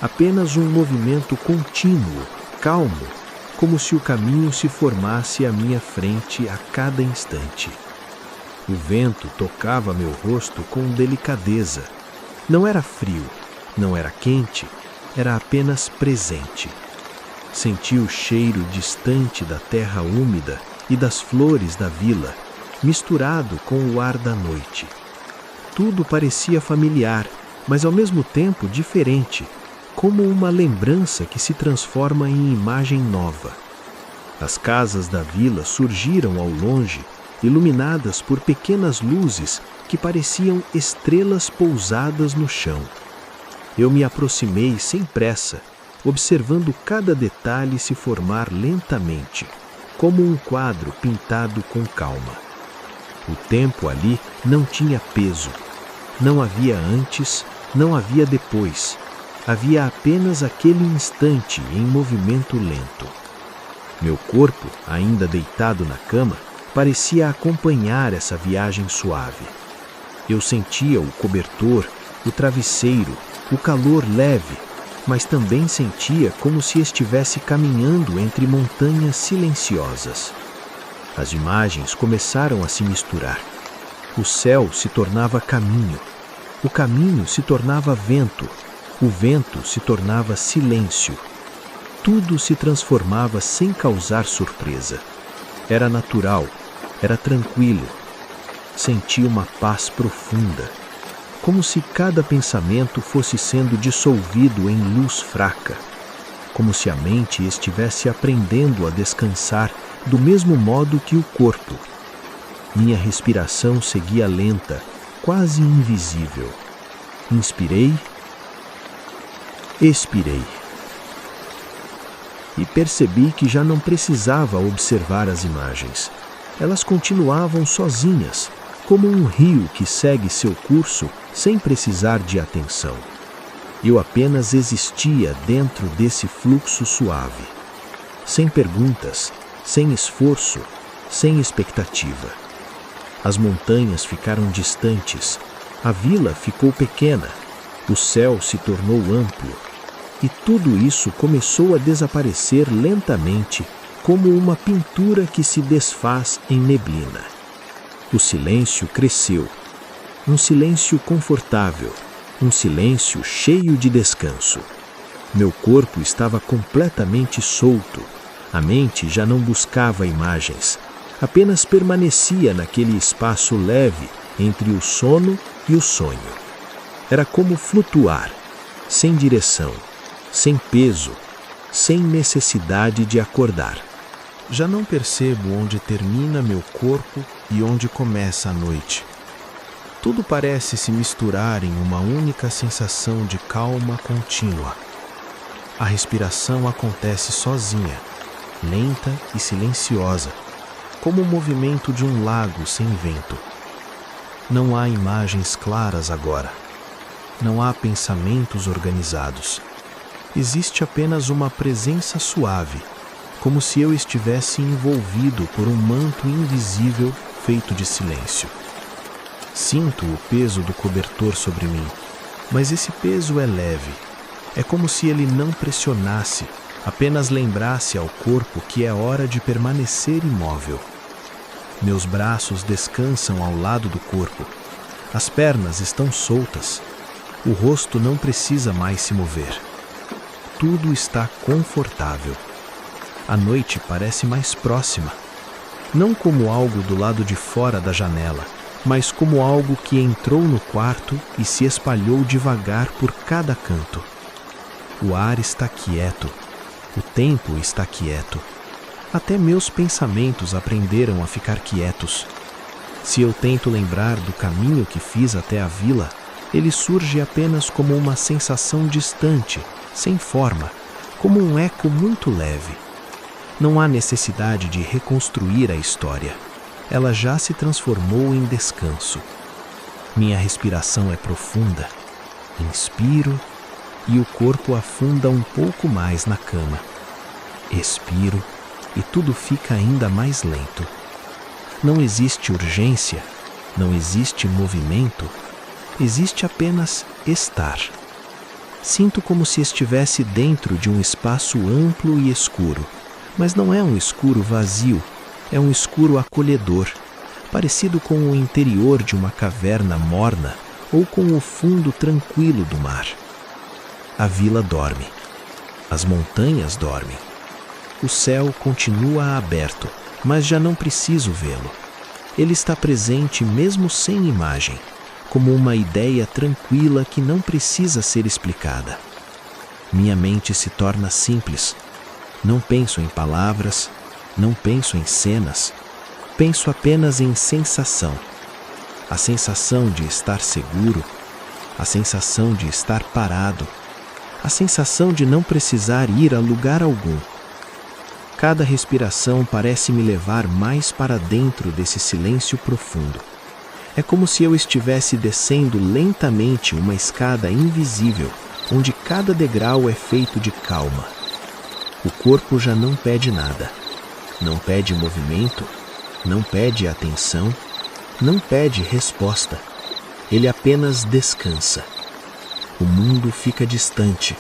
Apenas um movimento contínuo, calmo, como se o caminho se formasse à minha frente a cada instante. O vento tocava meu rosto com delicadeza. Não era frio, não era quente, era apenas presente. Senti o cheiro distante da terra úmida e das flores da vila, misturado com o ar da noite. Tudo parecia familiar, mas ao mesmo tempo diferente, como uma lembrança que se transforma em imagem nova. As casas da vila surgiram ao longe, iluminadas por pequenas luzes que pareciam estrelas pousadas no chão. Eu me aproximei sem pressa, observando cada detalhe se formar lentamente, como um quadro pintado com calma. O tempo ali não tinha peso. Não havia antes, não havia depois. Havia apenas aquele instante em movimento lento. Meu corpo, ainda deitado na cama, parecia acompanhar essa viagem suave. Eu sentia o cobertor, o travesseiro, o calor leve, mas também sentia como se estivesse caminhando entre montanhas silenciosas. As imagens começaram a se misturar. O céu se tornava caminho, o caminho se tornava vento, o vento se tornava silêncio. Tudo se transformava sem causar surpresa. Era natural, era tranquilo. Senti uma paz profunda, como se cada pensamento fosse sendo dissolvido em luz fraca, como se a mente estivesse aprendendo a descansar do mesmo modo que o corpo. Minha respiração seguia lenta, quase invisível. Inspirei, expirei. E percebi que já não precisava observar as imagens. Elas continuavam sozinhas, como um rio que segue seu curso sem precisar de atenção. Eu apenas existia dentro desse fluxo suave, sem perguntas, sem esforço, sem expectativa. As montanhas ficaram distantes, a vila ficou pequena, o céu se tornou amplo, e tudo isso começou a desaparecer lentamente, como uma pintura que se desfaz em neblina. O silêncio cresceu, um silêncio confortável, um silêncio cheio de descanso. Meu corpo estava completamente solto, a mente já não buscava imagens, apenas permanecia naquele espaço leve entre o sono e o sonho. Era como flutuar, sem direção, sem peso, sem necessidade de acordar. Já não percebo onde termina meu corpo e onde começa a noite. Tudo parece se misturar em uma única sensação de calma contínua. A respiração acontece sozinha, lenta e silenciosa, como o movimento de um lago sem vento. Não há imagens claras agora. Não há pensamentos organizados. Existe apenas uma presença suave, como se eu estivesse envolvido por um manto invisível feito de silêncio. Sinto o peso do cobertor sobre mim, mas esse peso é leve. É como se ele não pressionasse, apenas lembrasse ao corpo que é hora de permanecer imóvel. Meus braços descansam ao lado do corpo. As pernas estão soltas. O rosto não precisa mais se mover. Tudo está confortável. A noite parece mais próxima, não como algo do lado de fora da janela, mas como algo que entrou no quarto e se espalhou devagar por cada canto. O ar está quieto, o tempo está quieto. Até meus pensamentos aprenderam a ficar quietos. Se eu tento lembrar do caminho que fiz até a vila, ele surge apenas como uma sensação distante, sem forma, como um eco muito leve. Não há necessidade de reconstruir a história. Ela já se transformou em descanso. Minha respiração é profunda. Inspiro e o corpo afunda um pouco mais na cama. Expiro e tudo fica ainda mais lento. Não existe urgência, não existe movimento, existe apenas estar. Sinto como se estivesse dentro de um espaço amplo e escuro, mas não é um escuro vazio, é um escuro acolhedor, parecido com o interior de uma caverna morna ou com o fundo tranquilo do mar. A vila dorme, as montanhas dormem. O céu continua aberto, mas já não preciso vê-lo. Ele está presente mesmo sem imagem, como uma ideia tranquila que não precisa ser explicada. Minha mente se torna simples. Não penso em palavras, não penso em cenas, penso apenas em sensação. A sensação de estar seguro, a sensação de estar parado, a sensação de não precisar ir a lugar algum. Cada respiração parece me levar mais para dentro desse silêncio profundo. É como se eu estivesse descendo lentamente uma escada invisível, onde cada degrau é feito de calma. O corpo já não pede nada. Não pede movimento, não pede atenção, não pede resposta. Ele apenas descansa. O mundo fica distante.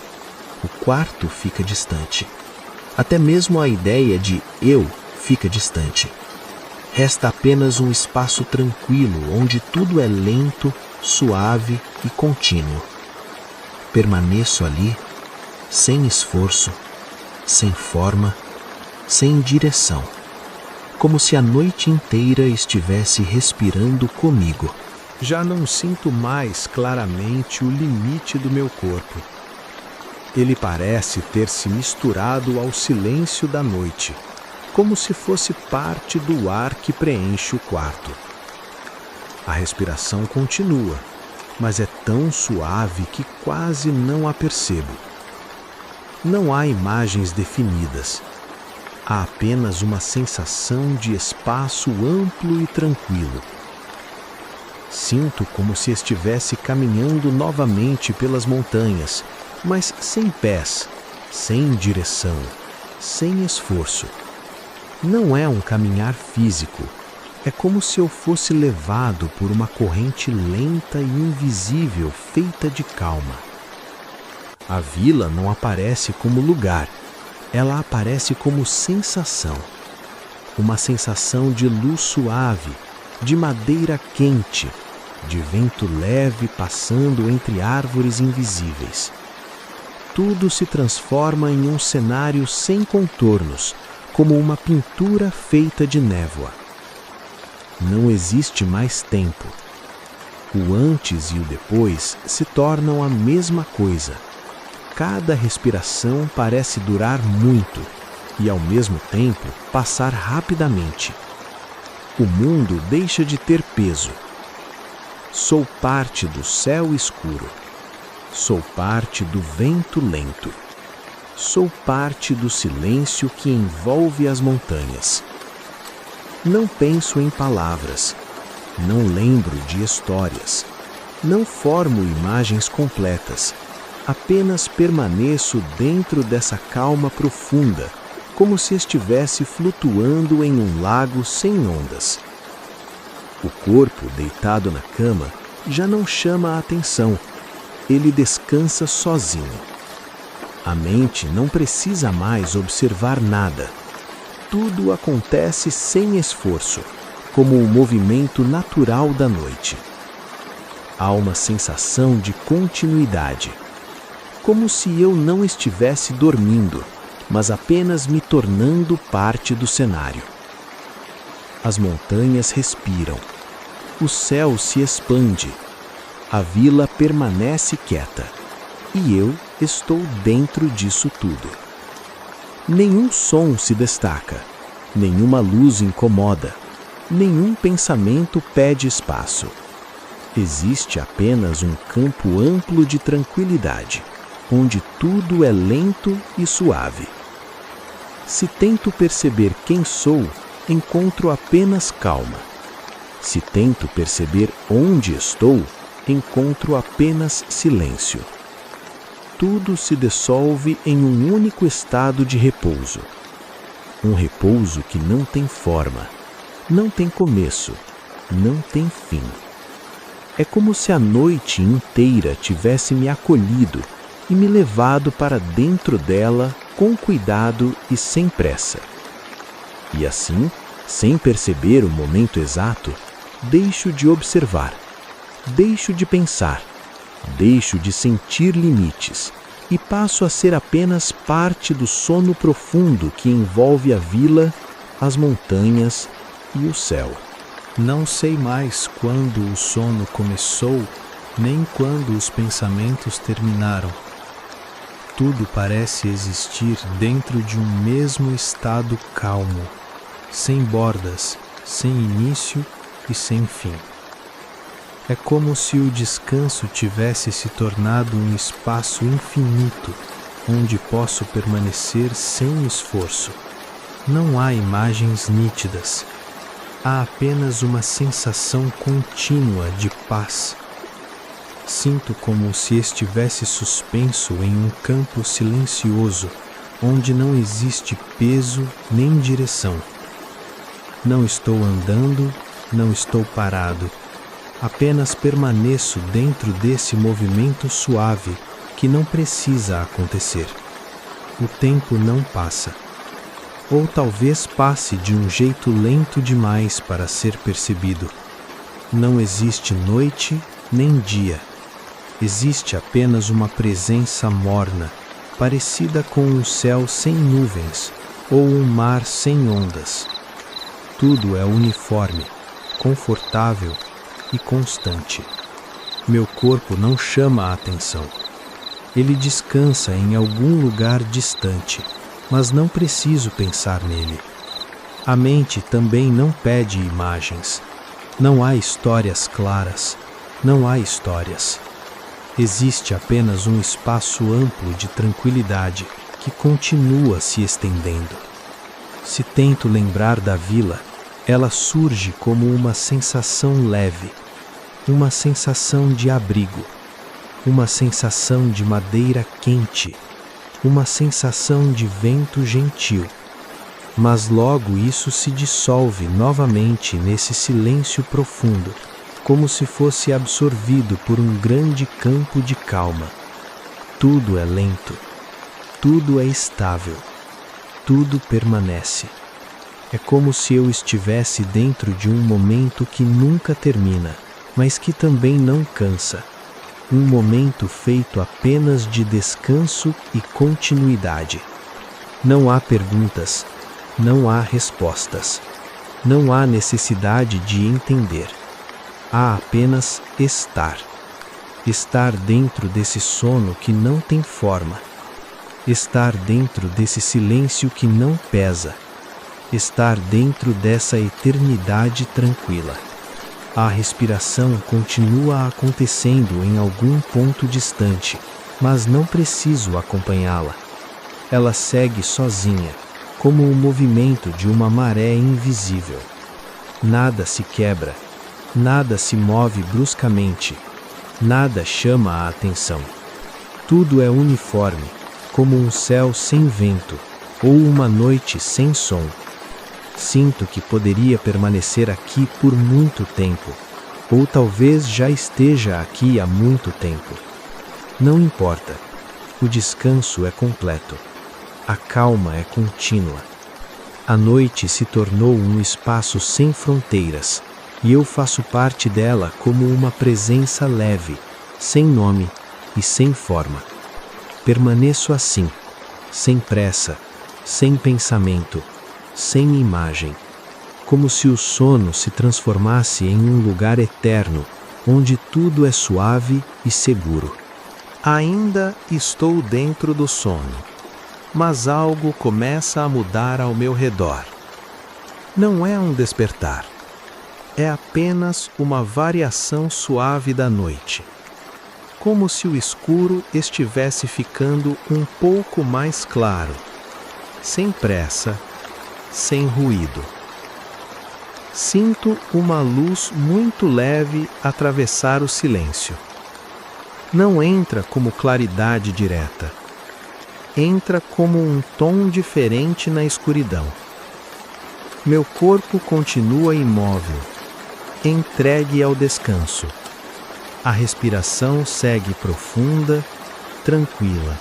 O quarto fica distante. Até mesmo a ideia de eu fica distante. Resta apenas um espaço tranquilo onde tudo é lento, suave e contínuo. Permaneço ali, sem esforço, sem forma, sem direção, como se a noite inteira estivesse respirando comigo. Já não sinto mais claramente o limite do meu corpo. Ele parece ter se misturado ao silêncio da noite, como se fosse parte do ar que preenche o quarto. A respiração continua, mas é tão suave que quase não a percebo. Não há imagens definidas. Há apenas uma sensação de espaço amplo e tranquilo. Sinto como se estivesse caminhando novamente pelas montanhas, mas sem pés, sem direção, sem esforço. Não é um caminhar físico. É como se eu fosse levado por uma corrente lenta e invisível feita de calma. A vila não aparece como lugar. Ela aparece como sensação. Uma sensação de luz suave, de madeira quente, de vento leve passando entre árvores invisíveis. Tudo se transforma em um cenário sem contornos, como uma pintura feita de névoa. Não existe mais tempo. O antes e o depois se tornam a mesma coisa. Cada respiração parece durar muito e, ao mesmo tempo, passar rapidamente. O mundo deixa de ter peso. Sou parte do céu escuro. Sou parte do vento lento. Sou parte do silêncio que envolve as montanhas. Não penso em palavras. Não lembro de histórias. Não formo imagens completas. Apenas permaneço dentro dessa calma profunda, como se estivesse flutuando em um lago sem ondas. O corpo, deitado na cama, já não chama a atenção. Ele descansa sozinho. A mente não precisa mais observar nada. Tudo acontece sem esforço, como o movimento natural da noite. Há uma sensação de continuidade, como se eu não estivesse dormindo, mas apenas me tornando parte do cenário. As montanhas respiram. O céu se expande. A vila permanece quieta. E eu estou dentro disso tudo. Nenhum som se destaca. Nenhuma luz incomoda. Nenhum pensamento pede espaço. Existe apenas um campo amplo de tranquilidade. onde tudo é lento e suave. Se tento perceber quem sou, encontro apenas calma. Se tento perceber onde estou, encontro apenas silêncio. Tudo se dissolve em um único estado de repouso. Um repouso que não tem forma, não tem começo, não tem fim. É como se a noite inteira tivesse me acolhido e me levado para dentro dela com cuidado e sem pressa. E assim, sem perceber o momento exato, deixo de observar, deixo de pensar, deixo de sentir limites e passo a ser apenas parte do sono profundo que envolve a vila, as montanhas e o céu. Não sei mais quando o sono começou, nem quando os pensamentos terminaram. Tudo parece existir dentro de um mesmo estado calmo, sem bordas, sem início e sem fim. É como se o descanso tivesse se tornado um espaço infinito, onde posso permanecer sem esforço. Não há imagens nítidas. Há apenas uma sensação contínua de paz. Sinto como se estivesse suspenso em um campo silencioso, onde não existe peso nem direção. Não estou andando, não estou parado. Apenas permaneço dentro desse movimento suave que não precisa acontecer. O tempo não passa. Ou talvez passe de um jeito lento demais para ser percebido. Não existe noite nem dia. Existe apenas uma presença morna, parecida com um céu sem nuvens ou um mar sem ondas. Tudo é uniforme, confortável e constante. Meu corpo não chama a atenção. Ele descansa em algum lugar distante, mas não preciso pensar nele. A mente também não pede imagens. Não há histórias claras. Não há histórias. Existe apenas um espaço amplo de tranquilidade que continua se estendendo. Se tento lembrar da vila, ela surge como uma sensação leve, uma sensação de abrigo, uma sensação de madeira quente, uma sensação de vento gentil. Mas logo isso se dissolve novamente nesse silêncio profundo, como se fosse absorvido por um grande campo de calma. Tudo é lento, tudo é estável, tudo permanece. É como se eu estivesse dentro de um momento que nunca termina, mas que também não cansa. Um momento feito apenas de descanso e continuidade. Não há perguntas, não há respostas, não há necessidade de entender. Há apenas estar. Estar dentro desse sono que não tem forma. Estar dentro desse silêncio que não pesa. Estar dentro dessa eternidade tranquila. A respiração continua acontecendo em algum ponto distante, mas não preciso acompanhá-la. Ela segue sozinha, como o movimento de uma maré invisível. Nada se quebra, nada se move bruscamente, nada chama a atenção. Tudo é uniforme, como um céu sem vento ou uma noite sem som. Sinto que poderia permanecer aqui por muito tempo, ou talvez já esteja aqui há muito tempo. Não importa. O descanso é completo. A calma é contínua. A noite se tornou um espaço sem fronteiras, e eu faço parte dela como uma presença leve, sem nome e sem forma. Permaneço assim, sem pressa, sem pensamento, sem imagem, como se o sono se transformasse em um lugar eterno, onde tudo é suave e seguro. Ainda estou dentro do sono, mas algo começa a mudar ao meu redor. Não é um despertar, é apenas uma variação suave da noite. como se o escuro estivesse ficando um pouco mais claro, sem pressa, sem ruído. Sinto uma luz muito leve atravessar o silêncio. Não entra como claridade direta. Entra como um tom diferente na escuridão. Meu corpo continua imóvel, entregue ao descanso. A respiração segue profunda, tranquila,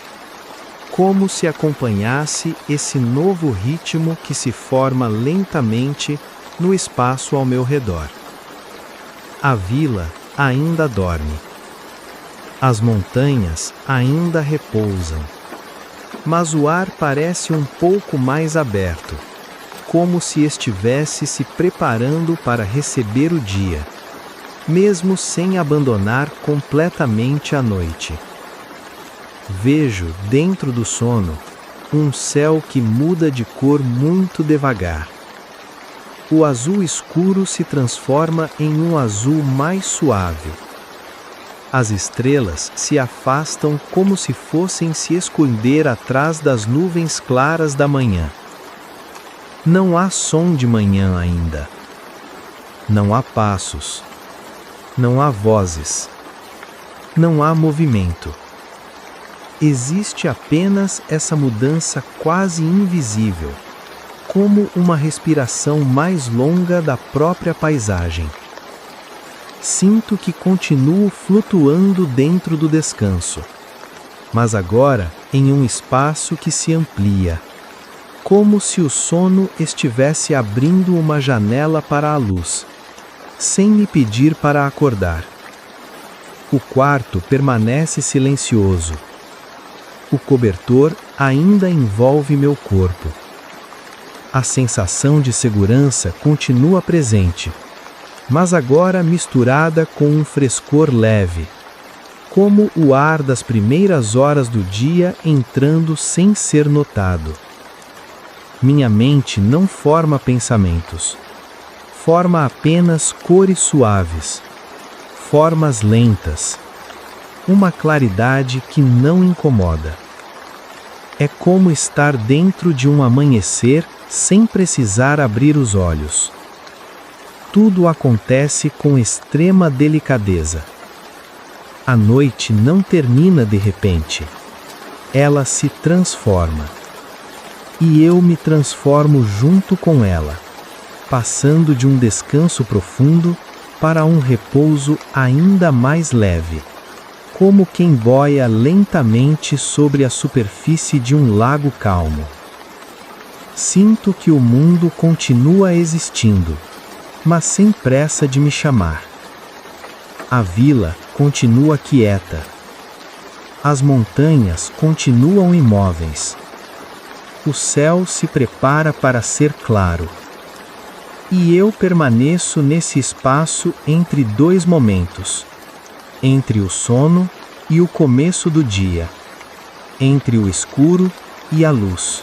como se acompanhasse esse novo ritmo que se forma lentamente no espaço ao meu redor. A vila ainda dorme. As montanhas ainda repousam. Mas o ar parece um pouco mais aberto, como se estivesse se preparando para receber o dia, mesmo sem abandonar completamente a noite. Vejo, dentro do sono, um céu que muda de cor muito devagar. O azul escuro se transforma em um azul mais suave. As estrelas se afastam como se fossem se esconder atrás das nuvens claras da manhã. Não há som de manhã ainda. Não há passos. Não há vozes. Não há movimento. Existe apenas essa mudança quase invisível, como uma respiração mais longa da própria paisagem. Sinto que continuo flutuando dentro do descanso, mas agora em um espaço que se amplia, como se o sono estivesse abrindo uma janela para a luz, sem me pedir para acordar. O quarto permanece silencioso. O cobertor ainda envolve meu corpo. A sensação de segurança continua presente, mas agora misturada com um frescor leve, como o ar das primeiras horas do dia entrando sem ser notado. Minha mente não forma pensamentos, forma apenas cores suaves, formas lentas, uma claridade que não incomoda. É como estar dentro de um amanhecer sem precisar abrir os olhos. Tudo acontece com extrema delicadeza. A noite não termina de repente. Ela se transforma. E eu me transformo junto com ela, passando de um descanso profundo para um repouso ainda mais leve, como quem boia lentamente sobre a superfície de um lago calmo. Sinto que o mundo continua existindo, mas sem pressa de me chamar. A vila continua quieta. As montanhas continuam imóveis. O céu se prepara para ser claro. E eu permaneço nesse espaço entre dois momentos, entre o sono e o começo do dia, entre o escuro e a luz,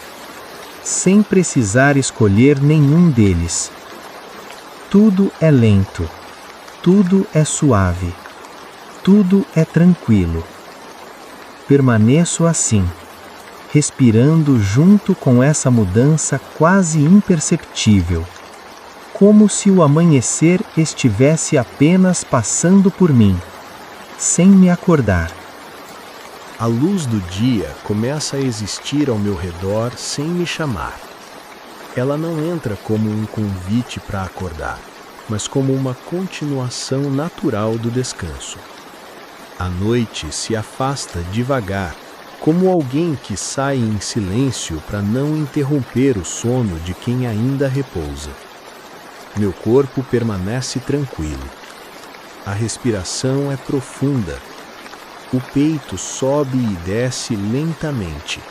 sem precisar escolher nenhum deles. Tudo é lento, tudo é suave, tudo é tranquilo. Permaneço assim, respirando junto com essa mudança quase imperceptível, como se o amanhecer estivesse apenas passando por mim, sem me acordar. A luz do dia começa a existir ao meu redor sem me chamar. Ela não entra como um convite para acordar, mas como uma continuação natural do descanso. A noite se afasta devagar, como alguém que sai em silêncio para não interromper o sono de quem ainda repousa. Meu corpo permanece tranquilo. A respiração é profunda. O peito sobe e desce lentamente.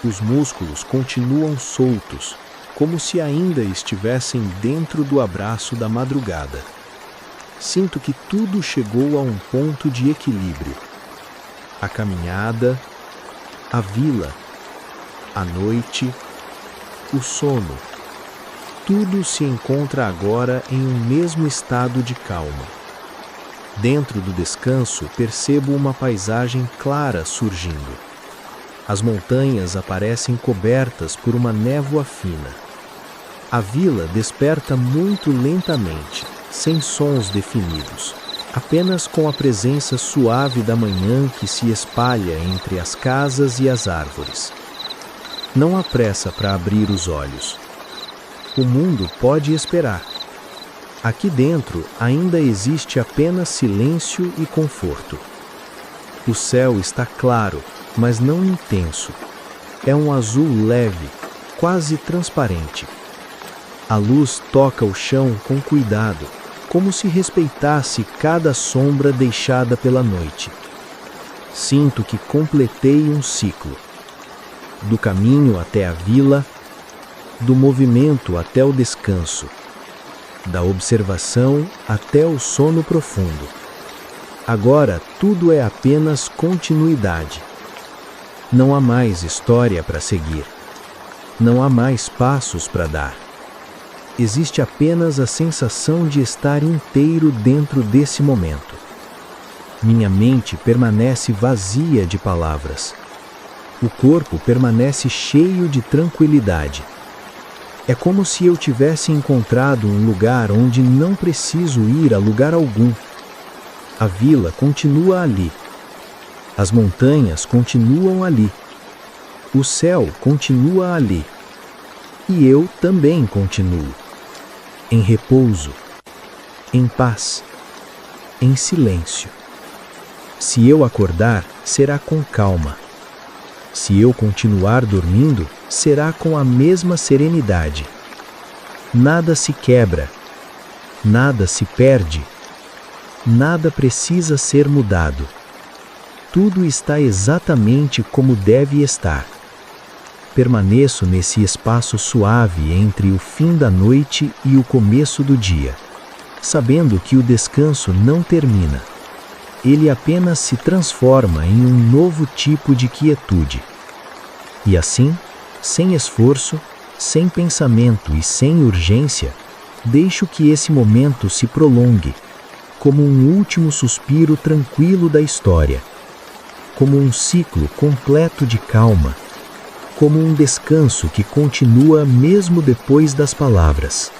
Os músculos continuam soltos, como se ainda estivessem dentro do abraço da madrugada. Sinto que tudo chegou a um ponto de equilíbrio. A caminhada, a vila, a noite, o sono. Tudo se encontra agora em um mesmo estado de calma. Dentro do descanso, percebo uma paisagem clara surgindo. As montanhas aparecem cobertas por uma névoa fina. A vila desperta muito lentamente, sem sons definidos, apenas com a presença suave da manhã que se espalha entre as casas e as árvores. Não há pressa para abrir os olhos. O mundo pode esperar. Aqui dentro ainda existe apenas silêncio e conforto. O céu está claro, mas não intenso. É um azul leve, quase transparente. A luz toca o chão com cuidado, como se respeitasse cada sombra deixada pela noite. Sinto que completei um ciclo. Do caminho até a vila, do movimento até o descanso, da observação até o sono profundo. Agora tudo é apenas continuidade. Não há mais história para seguir. Não há mais passos para dar. Existe apenas a sensação de estar inteiro dentro desse momento. Minha mente permanece vazia de palavras. O corpo permanece cheio de tranquilidade. É como se eu tivesse encontrado um lugar onde não preciso ir a lugar algum. A vila continua ali. As montanhas continuam ali. O céu continua ali. E eu também continuo. Em repouso, em paz, em silêncio. Se eu acordar, será com calma. Se eu continuar dormindo, será com a mesma serenidade. Nada se quebra, nada se perde, nada precisa ser mudado. Tudo está exatamente como deve estar. Permaneço nesse espaço suave entre o fim da noite e o começo do dia, sabendo que o descanso não termina. Ele apenas se transforma em um novo tipo de quietude. E assim, sem esforço, sem pensamento e sem urgência, deixo que esse momento se prolongue, como um último suspiro tranquilo da história, como um ciclo completo de calma, como um descanso que continua mesmo depois das palavras.